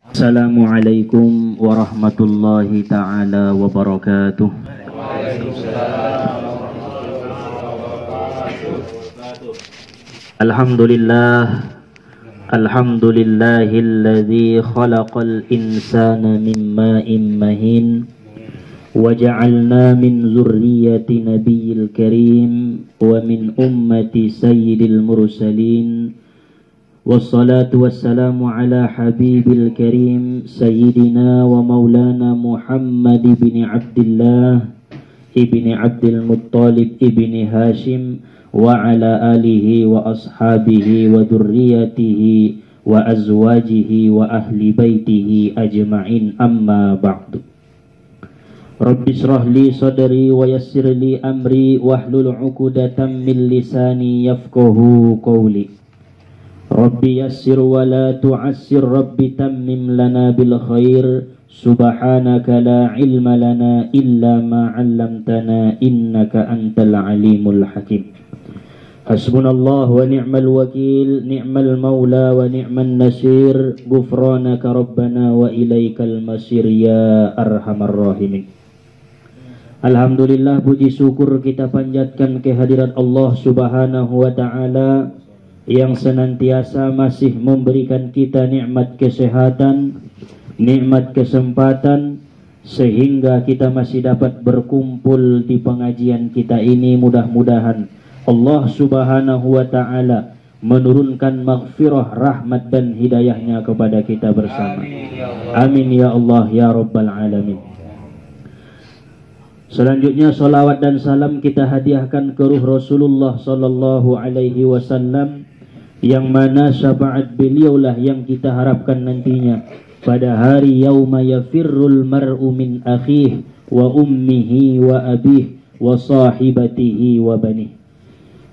Assalamualaikum warahmatullahi ta'ala wabarakatuh. Alhamdulillah, alhamdulillahilladzi khalaqal insana min ma'in mahin wa ja'alna min zurriyyati nabiyil karim wa min ummati sayyidil mursalin. Wassalatu wassalamu ala habibil karim sayyidina wa maulana Muhammad ibni Abdillah ibni Abdul Muttalib ibni Hashim wa ala alihi wa ashabihi wa dhurriyyatihi wa azwajihi wa ahli baitihi ajma'in, amma ba'du. Rabbi shrah li sadri wa yassir li amri wahlul 'uqdatam min lisani yafqahu qawli. Rabbi yassir wa la tu'assir, Rabbi tammim lana bil khair, subhanaka la ilma lana illa ma 'allamtana innaka antal alimul hakim. Hasbunallah wa ni'mal wakil, ni'mal maula wa ni'man nasir, ghufranaka rabbana wa ilaikal masir ya arhamar rahimin. Alhamdulillah, puji syukur kita panjatkan kehadirat Allah subhanahu wa ta'ala yang senantiasa masih memberikan kita nikmat kesehatan, nikmat kesempatan, sehingga kita masih dapat berkumpul di pengajian kita ini. Mudah-mudahan Allah subhanahu wa ta'ala menurunkan maghfirah, rahmat dan hidayahnya kepada kita bersama. Amin ya Allah ya Rabbal Alamin. Selanjutnya salawat dan salam kita hadiahkan ke ruh Rasulullah sallallahu alaihi wasallam, yang mana syafaat beliaulah yang kita harapkan nantinya pada hari yauma yafirrul mar'u min akhih wa ummihi wa abih wa sahibatihi wa banih.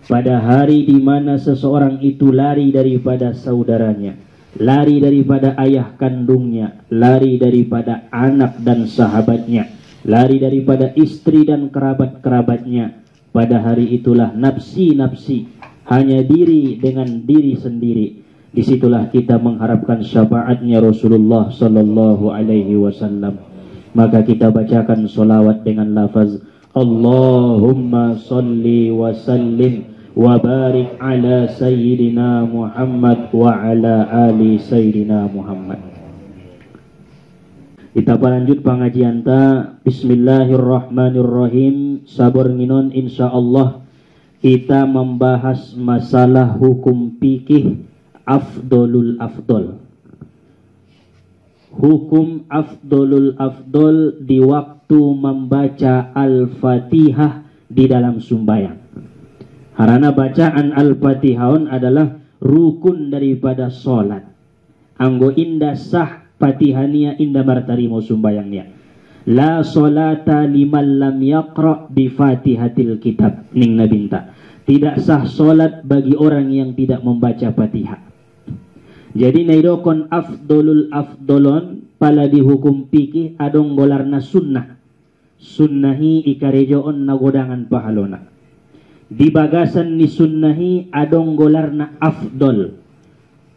Pada hari di mana seseorang itu lari daripada saudaranya, lari daripada ayah kandungnya, lari daripada anak dan sahabatnya, lari daripada istri dan kerabat-kerabatnya. Pada hari itulah nafsi-nafsi, hanya diri dengan diri sendiri. Disitulah kita mengharapkan syafaatnya Rasulullah sallallahu alaihi wasallam. Maka kita bacakan solawat dengan lafaz Allahumma salli wa sallim wa barik ala sayyidina Muhammad wa ala ali sayyidina Muhammad. Kita lanjut pengajian ta. Bismillahirrahmanirrahim. Sabar nginon insyaallah kita membahas masalah hukum fikih afdolul afdol. Hukum afdolul afdol di waktu membaca Al-Fatihah di dalam sumbayang. Karena bacaan Al-Fatihahun adalah rukun daripada sholat. Anggo indah sah Fatihania indah martarimo sumbayangnya. La sholata liman lam yaqra bi fatihatil kitab. Ning nabinta, tidak sah solat bagi orang yang tidak membaca Fatihah. Jadi naidokon afdolul afdolon pala di hukum fikih adong golarna sunnah. Sunnahi ikarejoon nagodangan pahalona. Di bagasan ni sunnahi adong golarna afdol.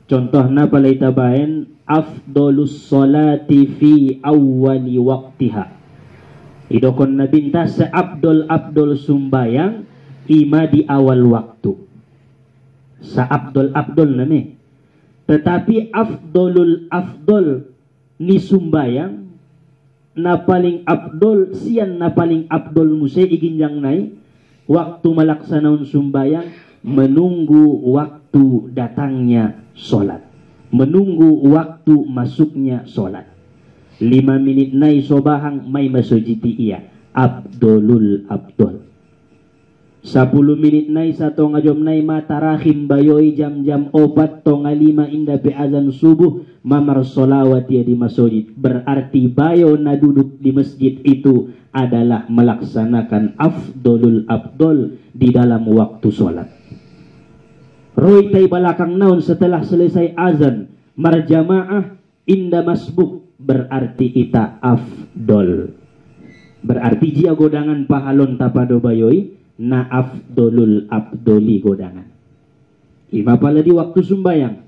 Contohna pala itabaen afdolus solati fi awwali waktiha. Idokon nabinta seabdol-abdol sumbayang ima di awal waktu. Seabdol-abdol nami. Tetapi afdolul afdol ni sumbayang na paling abdol sian na paling abdol musay iginjang nai waktu malaksanaun sumbayang menunggu waktu datangnya solat, menunggu waktu masuknya solat. 5 menit nai sobahang may masujiti iya abdolul abdol. 10 menit nai sato ngajom nai matarahim bayoy jam-jam 4 tonga 5 inda pe azan subuh mamar solawat ya di masjid. Berarti bayo na duduk di masjid itu adalah melaksanakan afdolul abdol di dalam waktu solat. Roy tay balakang naon setelah selesai azan marjamaah inda masbuk, berarti ita afdol. Berarti jia godangan pahalon tapado bayoy na afdolul abdoli godangan. Ima pala di waktu sumbayang.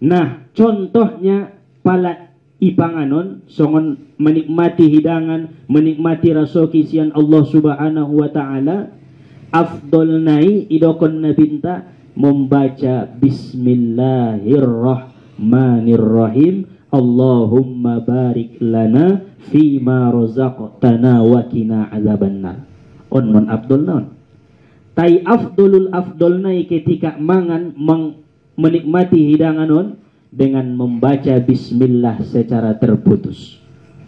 Nah, contohnya pala ipanganon songon menikmati hidangan, menikmati rasoki sian Allah Subhanahu wa taala, afdol nai idokon nabinta membaca bismillahirrahmanirrahim, Allahumma barik lana fima razaqtana wa qina azabannar. On mon afdol non. Tai afdolul afdol nai ketika mangan menikmati hidangan on dengan membaca bismillah secara terputus.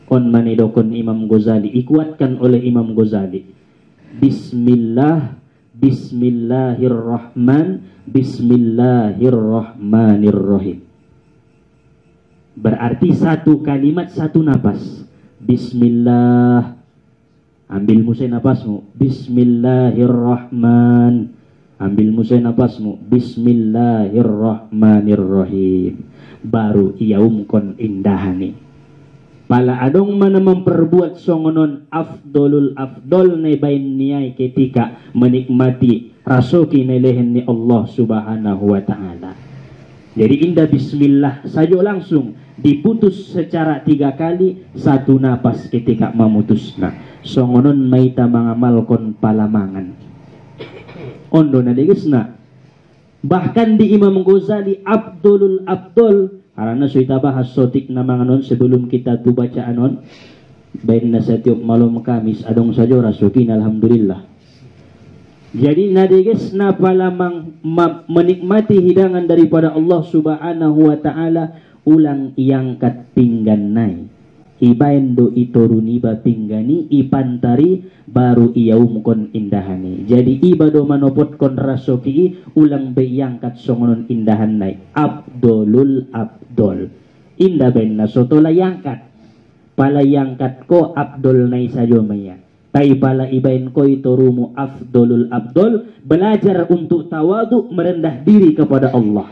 On manidokon Imam Ghazali, ikuatkan oleh Imam Ghazali. Bismillah, bismillahirrahman, bismillahirrahmanirrahim. Berarti satu kalimat satu napas. Bismillah, ambil musai napasmu. Bismillahirrahman, ambil musai napasmu. Bismillahirrahmanirrahim. Baru iaumkon indahani. Pala adong mana memperbuat songonon afdolul afdol ne bain niai ketika menikmati rasoki nelehen ni Allah Subhanahu wa taala. Jadi indah bismillah saja langsung diputus secara 3 kali, satu napas ketika memutusna. Songonon maita mangamalkon palamangan. Ondo na degesna. Bahkan di Imam Ghazali Abdulul Abdul, karena sudah bahas sotik na manganon sebelum kita tu baca anon. Baik na setiap malam Kamis adong saja rasukin alhamdulillah. Jadi nadeges na palamang menikmati hidangan daripada Allah Subhanahu wa taala, ulang iangkat pinggan nai. Ibaendo itoruni ba pinggani ipantari baru iaumkon indahani. Jadi ibado manopot kon rasoki ulang be iangkat songonon indahan nai. Abdolul Abdol. Indah ben na sotola yangkat. Pala yangkat ko Abdol nai sajo maya. Tai pala ibain ko itorumu Abdolul Abdol, belajar untuk tawadu, merendah diri kepada Allah.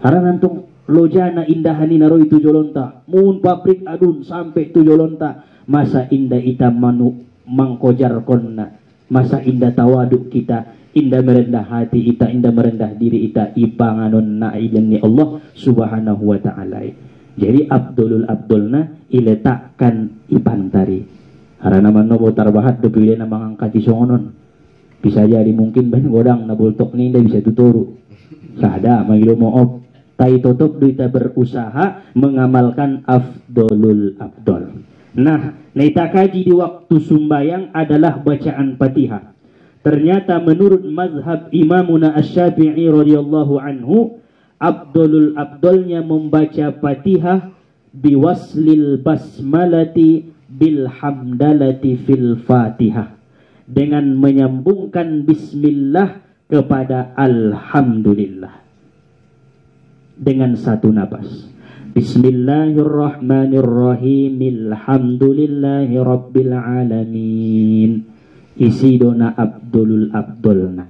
Haranantung lojana indahani naroi tujolonta, mun pabrik adun sampai tujolonta, masa indah ita manu mangkojar konna, masa indah tawadu kita, indah merendah hati ita, indah merendah diri ita, ipanganon na ilangi Allah Subhanahu wa ta'ala. Jadi Abdulul Abdulna iletakkan ipantari. Karena naman no botar bahat depile na mangangkati songonon. Bisa jadi mungkin ban godang na bultok ni indah bisa tuturu. Sada magilo mo op. Tai tutup duita berusaha mengamalkan afdolul abdol. Nah, naita kaji di waktu sumbayang adalah bacaan Fatihah. Ternyata menurut mazhab Imamuna Asy-Syafi'i radhiyallahu anhu, afdolul abdolnya membaca Fatihah biwaslil basmalati bil hamdalati fil Fatihah, dengan menyambungkan bismillah kepada alhamdulillah. Dengan satu napas. Bismillahirrahmanirrahim. Alhamdulillahi rabbil alamin. Isi dona Abdulul Abdulna.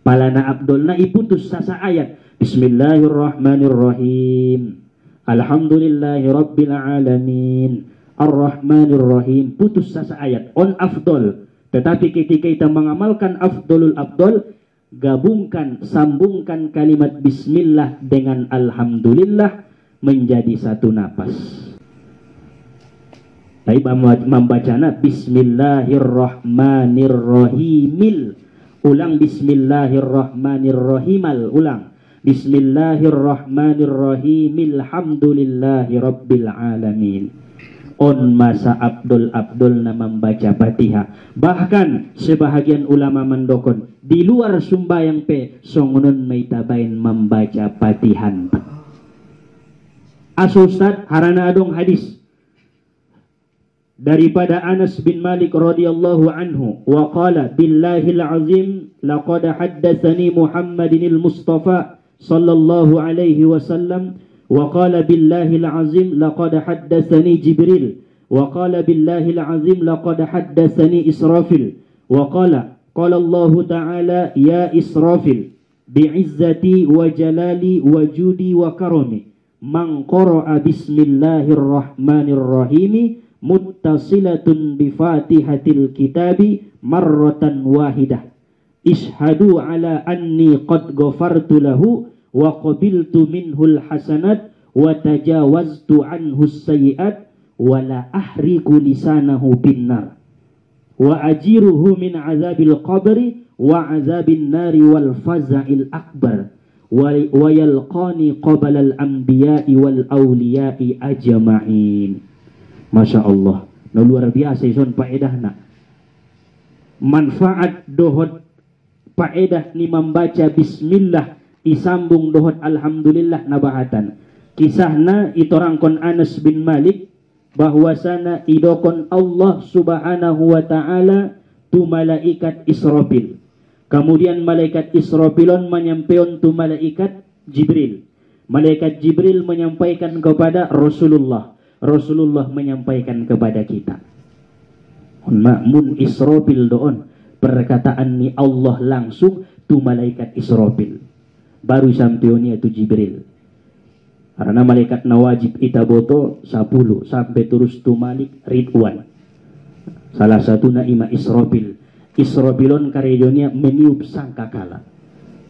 Palana Abdulna iputus sasa ayat. Bismillahirrahmanirrahim. Alhamdulillahi rabbil alamin. Ar-Rahmanirrahim. Putus sasa ayat. On afdol. Tetapi ketika kita mengamalkan Afdolul Abdol, gabungkan, sambungkan kalimat bismillah dengan alhamdulillah menjadi satu napas. Tapi membacana bismillahirrahmanirrahimil. Ulang bismillahirrahmanirrahimal. Ulang bismillahirrahmanirrahimil. Alhamdulillahi rabbil alamin. On masa Abdul na membaca Fatihah. Bahkan sebahagian ulama mendokon di luar sumbayang pe songonon maitabain membaca Fatihan. Asustat harana adong hadis daripada Anas bin Malik radhiyallahu anhu, wa qala billahil azim laqad haddatsani Muhammadinil Mustafa sallallahu alaihi wasallam. وقال بالله العظيم لقد حدثني جبريل وقال بالله العظيم لقد حدثني إسرافيل وقال قال الله تعالى يا إسرافيل بعزتي وجلالي وجودي وكرمي من قرأ بسم الله الرحمن الرحيم متصلة بفاتحة الكتاب مرة واحدة اشهدوا على أني قد غفرت له wa qabiltu minhul hasanat wa tajawaztu anhu sayyi'at wa la ahriku lisanahu binnar wa ajiruhu min azabil qabri wa azabin nari wal faza'il akbar wa yalqani qabla al anbiya'i wal awliya'i ajma'in. Masya Allah, luar biasa ison faedahna. Manfaat dohot faedah ni membaca bismillah isambung dohot alhamdulillah nabahatan. Kisahna itorangkon Anas bin Malik bahwasana idokon Allah subhanahu wa ta'ala tu malaikat Israfil. Kemudian malaikat Israfilon menyampaikan tu malaikat Jibril. Malaikat Jibril menyampaikan kepada Rasulullah. Rasulullah menyampaikan kepada kita. Mun Israfil doon perkataan ni Allah langsung tu malaikat Israfil. Baru sampainya tu Jibril. Karena malaikat nawajib itaboto 10 sampai terus tu Malik Ridwan. Salah satu naima Israfil. Israfilon karejonya meniup sangkakala.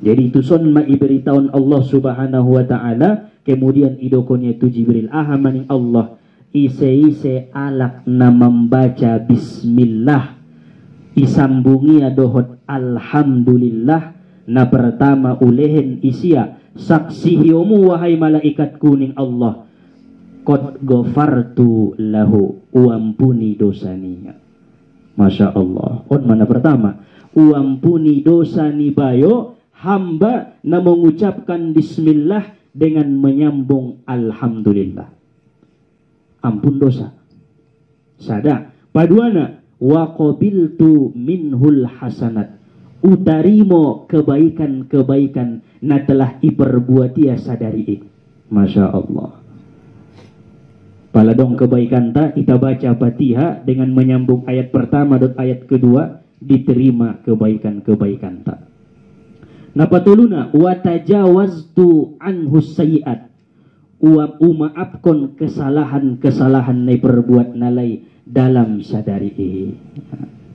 Jadi itu son maiberitaun Allah subhanahu wa ta'ala. Kemudian idokonya itu Jibril. Ahamaning Allah. Ise alak na membaca bismillah. Isambungi adohot alhamdulillah. Na pertama ulehen isia. Saksihiyomu wahai malaikat kuning Allah. Qad ghafartu lahu. Uampuni dosaninya. Masya Allah. Mana pertama? Uampuni dosa ni bayo hamba na mengucapkan bismillah dengan menyambung alhamdulillah. Ampun dosa. Sada. Paduana. Wa qabiltu minhul hasanat. Utarimo kebaikan-kebaikan na telah iperbuatia sadari. Masya Allah. Paladong kebaikan ta kita baca Fatihah dengan menyambung ayat pertama dan ayat kedua diterima kebaikan-kebaikan ta. Napatuluna wa tajawaztu anhu sayyi'at. Maafkon kesalahan-kesalahan na perbuat nalai dalam sadari.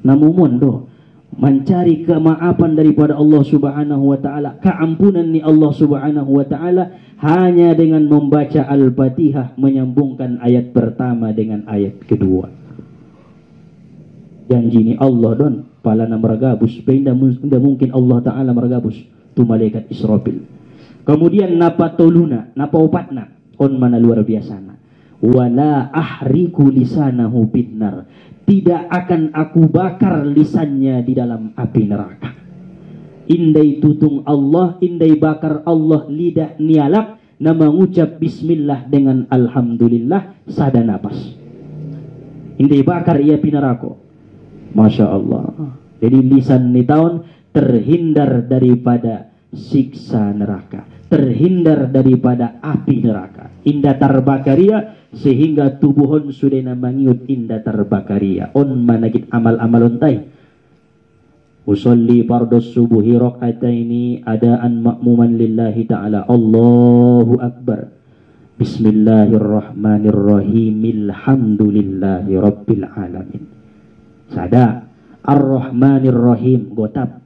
Namun do mencari kemaafan daripada Allah subhanahu wa ta'ala, keampunan ni Allah subhanahu wa ta'ala hanya dengan membaca Al-Fatihah, menyambungkan ayat pertama dengan ayat kedua. Janji ni Allah don pala na meragabus, pindah mungkin Allah ta'ala meragabus tu malaikat Israfil. Kemudian napa toluna, napa opatna on mana luar biasa na. Wala ahriku lisanahu binnar. Tidak akan aku bakar lisannya di dalam api neraka. Indai tutung Allah, indai bakar Allah lidah nialak na mengucap bismillah dengan alhamdulillah sada napas. Indai bakar ia pinarako. Masya Allah. Jadi lisan ni taon terhindar daripada siksa neraka, terhindar daripada api neraka. Indah tarbakaria sehingga tubuhon sudah mangiut indah tarbakaria. On managit amal-amalon tay. Usolli fardos subuhi rakaataini adaan ma'muman lillahi ta'ala. Allahu Akbar. Bismillahirrahmanirrahim. Alhamdulillahi rabbil alamin. Sada. Ar-Rahmanirrahim. Gotab.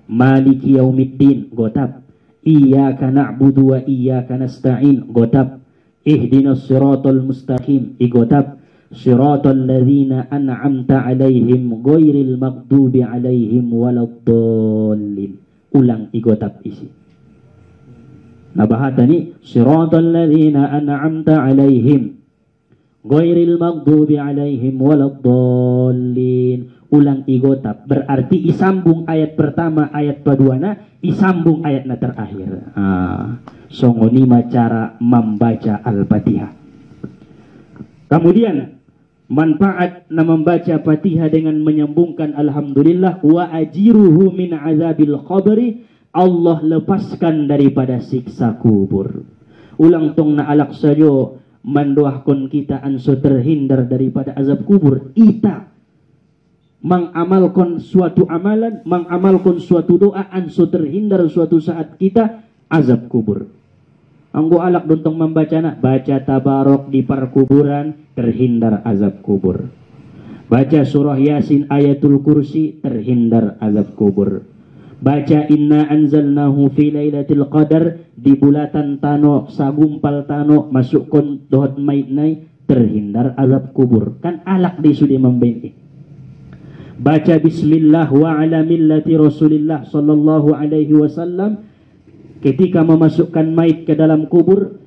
Maliki yaumiddin. Gotab. Iyyaka na'budu wa iyyaka nasta'in. Gotab. Ihdinas siratal mustaqim. Igotab. Siratal ladzina an'amta alaihim ghairil maghdubi alaihim waladdallin. Ulang igotab isi. Nabahata ni siratal ladzina an'amta alaihim ghairil maghdubi alaihim waladdallin. Ulang igotab berarti isambung ayat pertama ayat paduana, isambung ayat na terakhir. Songoni cara membaca Al-Fatihah. Kemudian manfaat na membaca Fatihah dengan menyambungkan alhamdulillah. Wa ajiruhu min azabil qabri. Allah lepaskan daripada siksa kubur. Ulang tong na alak sajo mandoahkon kita anso terhindar daripada azab kubur. Ita mengamalkan suatu amalan, mengamalkan suatu doa anso terhindar suatu saat kita azab kubur. Anggo alak dontong membaca nak, baca tabarok di perkuburan terhindar azab kubur. Baca surah Yasin ayatul kursi terhindar azab kubur. baca inna anzalnahu fi lailatul qadar di bulatan tano sagumpal tano masuk kon dohot mait nai terhindar azab kubur, kan alak di sudi membenti. Baca bismillah wa ala millati rasulillah sallallahu alaihi wasallam ketika memasukkan mayit ke dalam kubur,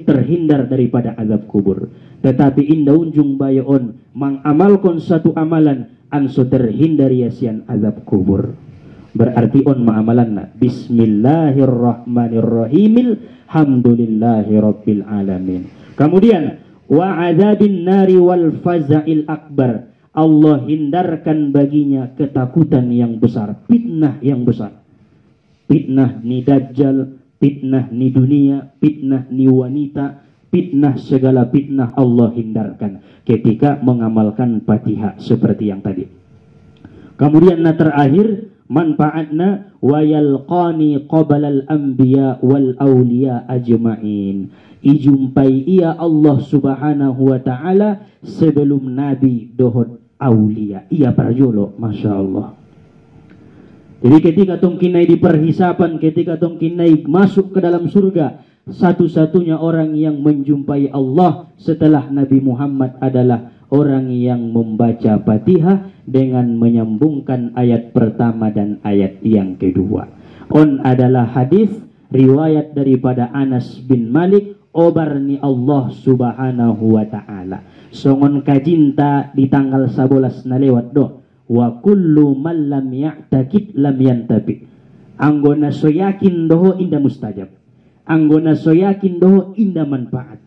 terhindar daripada azab kubur. Tetapi inda unjung bayon mengamalkan satu amalan anso terhindar yasian azab kubur. Berarti on maamalanna bismillahirrahmanirrahim hamdulillahi rabbil alamin. Kemudian wa adzabin nari wal faza'il akbar, Allah hindarkan baginya ketakutan yang besar, fitnah yang besar. Fitnah ni dajjal, fitnah ni dunia, fitnah ni wanita, fitnah segala fitnah Allah hindarkan ketika mengamalkan Fatihah seperti yang tadi. Kemudian terakhir manfaatna wa yalqani qabalal anbiya wal awliya ajma'in, ijumpai ia Allah subhanahu wa ta'ala sebelum nabi dohot aulia, ia parjolo, masya Allah. Jadi ketika tongkinai di perhisapan, ketika tongkinai masuk ke dalam surga, satu-satunya orang yang menjumpai Allah setelah Nabi Muhammad adalah orang yang membaca Fatihah dengan menyambungkan ayat pertama dan ayat yang kedua. On adalah hadis riwayat daripada Anas bin Malik, obarni Allah subhanahu wa ta'ala. Songon kajinta di tanggal 11 na lewat do. Wa kullu man lam ya'takid lam yantabi. Anggona so yakin doho inda mustajab. Anggona so yakin doho inda manfaat.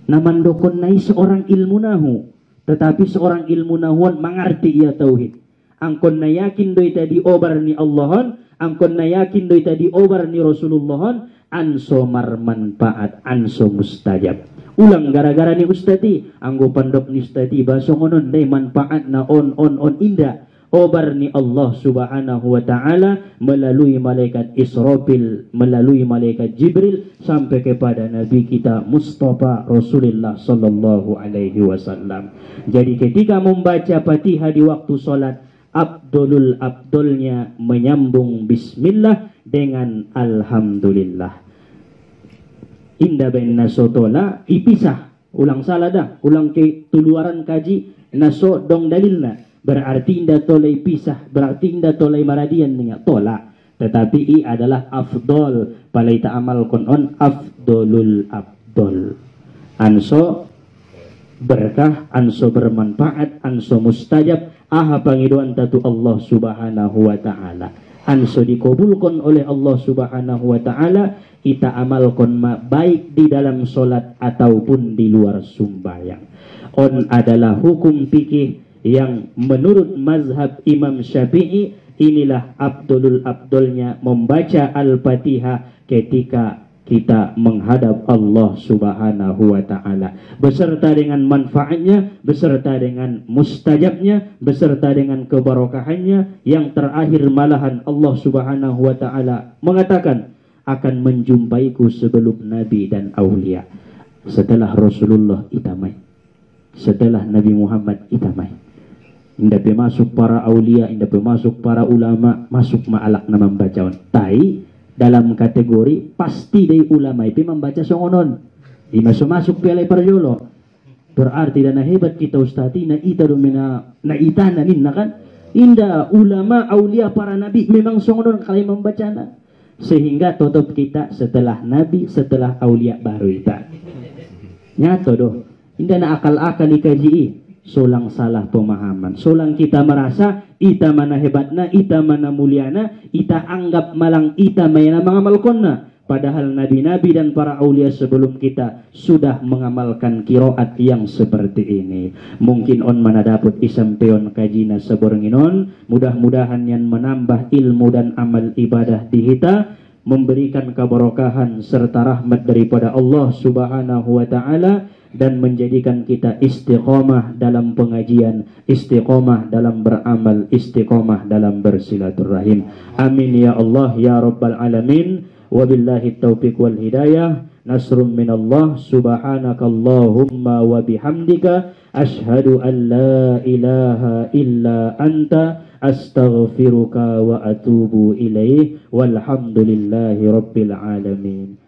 Naman dokon nai seorang ilmu nahu. Tetapi seorang ilmu nahuan mengerti ia tauhid. Angkon na yakin doi tadi obar ni Allahon, angkon na yakin doi tadi obar ni Rasulullahon, anso mar manfaat, anso mustajab. Ulang gara-gara ni ustati, anggo pandok ni ustati baso ngonon day manfaat na on indah. Obar ni Allah subhanahu wa ta'ala melalui malaikat Israfil, melalui malaikat Jibril sampai kepada Nabi kita Mustafa Rasulullah sallallahu alaihi wasallam. Jadi ketika membaca Fatihah di waktu sholat, abdulnya menyambung bismillah dengan alhamdulillah. Indah ben nasotola ipisah, ulang salah dah, ulang ke tuluaran kaji naso dong dalilna. Berarti indah tolai pisah, berarti indah tolai maradian dengan tolak. Tetapi i adalah afdol, palai ta'amal konon afdolul abdol. Anso berkah, anso bermanfaat, anso mustajab. Aha pangiduan tatu Allah subhanahu wa ta'ala. Anso dikabulkan oleh Allah subhanahu wa ta'ala. Kita amalkan baik di dalam solat ataupun di luar sumbayang. On adalah hukum fikih yang menurut mazhab Imam Syafi'i, inilah abdulnya membaca Al-Fatihah ketika kita menghadap Allah subhanahu wa ta'ala, beserta dengan manfaatnya, beserta dengan mustajabnya, beserta dengan kebarokahannya. Yang terakhir malahan Allah subhanahu wa ta'ala mengatakan akan menjumpaiku sebelum Nabi dan Aulia. Setelah Rasulullah itamai, setelah Nabi Muhammad itamai. Indah masuk para aulia, indah masuk para ulama, masuk ma'alak na membacawan. Tai dalam kategori pasti dari ulama itu membaca songonon. Di masuk pialai parjolo. Berarti dana hebat kita ustati na ita domina na ita na ninna kan. Indah ulama aulia para nabi memang songonon kalian membacana. Sehingga tutup kita setelah nabi, setelah aulia baru ita. Nyato doh. Indah na akal-akal dikaji. Solang salah pemahaman, solang kita merasa ita mana hebatna, ita mana muliana, ita anggap malang ita mayana mengamalkanna. Padahal nabi-nabi dan para aulia sebelum kita sudah mengamalkan kiroat yang seperti ini. Mungkin on mana dapat isampeon kajina sebornginon, mudah-mudahan yang menambah ilmu dan amal ibadah di kita, memberikan keberkahan serta rahmat daripada Allah subhanahu wa ta'ala, dan menjadikan kita istiqomah dalam pengajian, istiqomah dalam beramal, istiqomah dalam bersilaturahim. Amin ya Allah ya Rabbal Alamin. Wabillahi taufiq wal hidayah. Nasrun minallah. Subhanakallahumma wa bihamdika. Ashhadu an la ilaha illa anta astaghfiruka wa atubu ilaih walhamdulillahi rabbil alamin.